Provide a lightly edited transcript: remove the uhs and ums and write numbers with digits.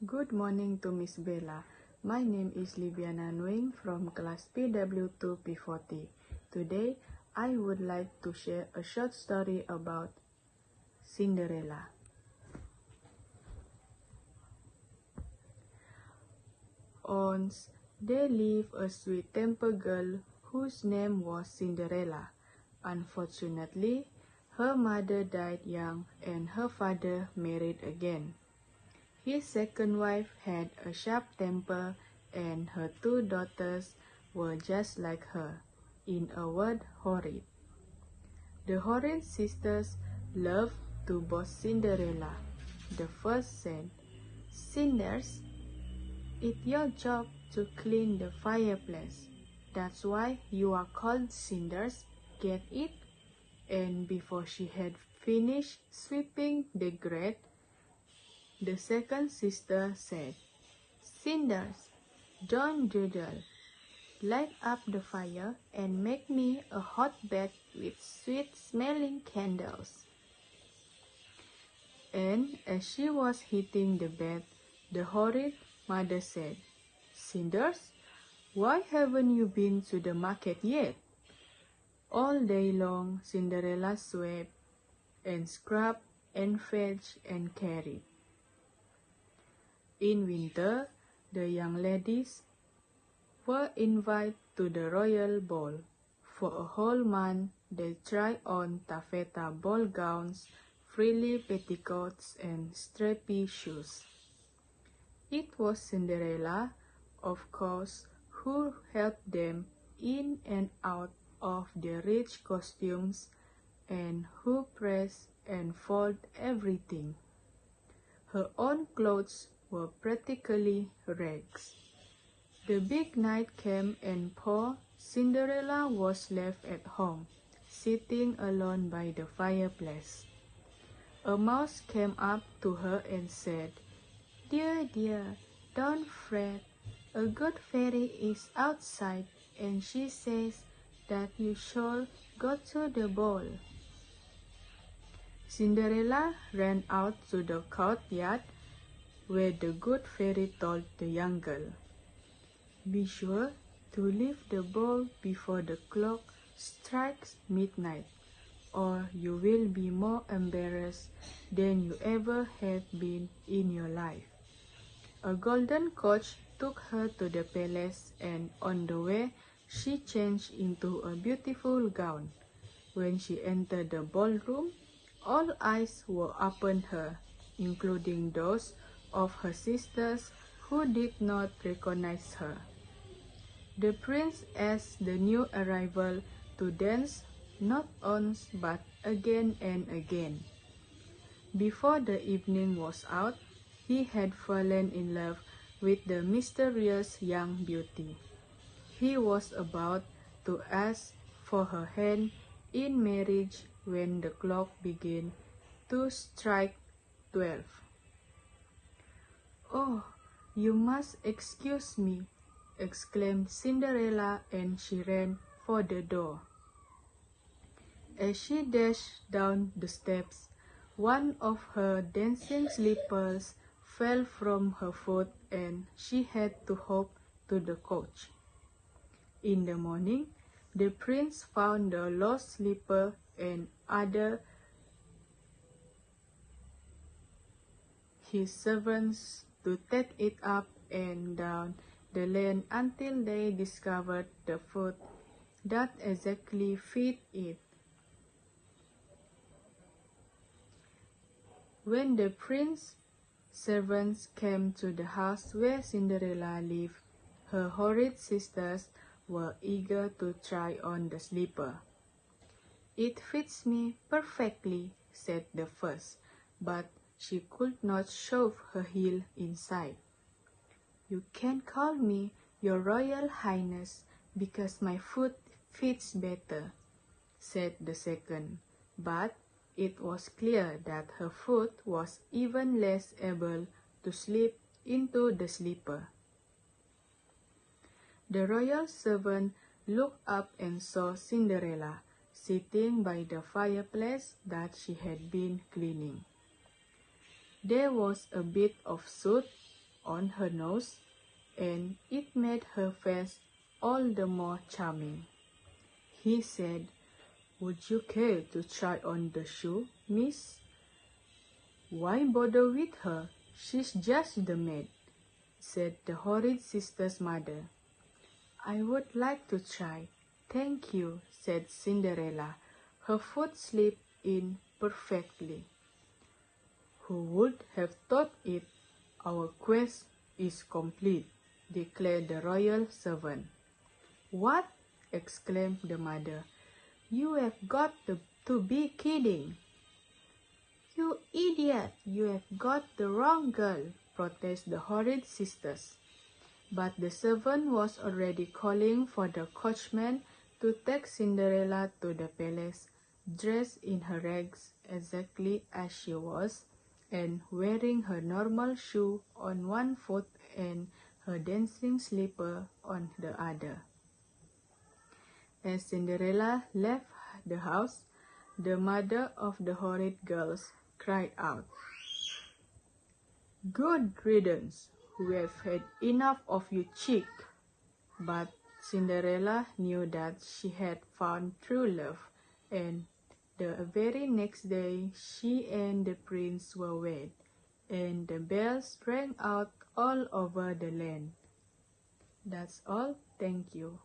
Good morning to Miss Bella. My name is Lyviana from class PW2 P40. Today, I would like to share a short story about Cinderella. Once, there lived a sweet-tempered girl whose name was Cinderella. Unfortunately, her mother died young and her father married again. His second wife had a sharp temper and her two daughters were just like her, in a word, horrid. The horrid sisters loved to boast Cinderella. The first said, "Cinders, it's your job to clean the fireplace. That's why you are called Cinders, get it?" And before she had finished sweeping the grate, the second sister said, "Cinders, don't doodle. Light up the fire and make me a hot bed with sweet-smelling candles." And as she was hitting the bed, the horrid mother said, "Cinders, why haven't you been to the market yet?" All day long, Cinderella swept and scrubbed and fetched and carried. In winter, the young ladies were invited to the royal ball. For a whole month, they tried on taffeta ball gowns, frilly petticoats, and strappy shoes. It was Cinderella, of course, who helped them in and out of their rich costumes and who pressed and folded everything. Her own clothes were practically rags. The big night came and poor Cinderella was left at home, sitting alone by the fireplace. A mouse came up to her and said, "Dear, dear, don't fret. A good fairy is outside and she says that you shall go to the ball." Cinderella ran out to the courtyard where the good fairy told the young girl, "Be sure to leave the ball before the clock strikes midnight, or you will be more embarrassed than you ever have been in your life." A golden coach took her to the palace, and on the way she changed into a beautiful gown. When she entered the ballroom, all eyes were upon her, including those of her sisters who did not recognize her. The prince asked the new arrival to dance not once but again and again. Before the evening was out, he had fallen in love with the mysterious young beauty. He was about to ask for her hand in marriage when the clock began to strike 12. "Oh, you must excuse me," exclaimed Cinderella, and she ran for the door. As she dashed down the steps, one of her dancing slippers fell from her foot and she had to hop to the coach. In the morning, the prince found the lost slipper and ordered his servants to take it up and down the lane until they discovered the foot that exactly fit it. When the prince's servants came to the house where Cinderella lived, her horrid sisters were eager to try on the slipper. "It fits me perfectly," said the first, but she could not shove her heel inside. "You can call me your Royal Highness because my foot fits better," said the second, but it was clear that her foot was even less able to slip into the slipper. The royal servant looked up and saw Cinderella sitting by the fireplace that she had been cleaning. There was a bit of soot on her nose, and it made her face all the more charming. He said, "Would you care to try on the shoe, miss?" "Why bother with her? She's just the maid," said the horrid sister's mother. "I would like to try, thank you," said Cinderella. Her foot slipped in perfectly. "Who would have thought it? Our quest is complete," declared the royal servant. "What?" exclaimed the mother. "You have got to be kidding." "You idiot, you have got the wrong girl," protested the horrid sisters. But the servant was already calling for the coachman to take Cinderella to the palace, dressed in her rags exactly as she was, and wearing her normal shoe on one foot and her dancing slipper on the other. As Cinderella left the house, the mother of the horrid girls cried out, "Good riddance! We have had enough of you, chick." But Cinderella knew that she had found true love, and the very next day she and the prince were wed, and the bells rang out all over the land. That's all. Thank you.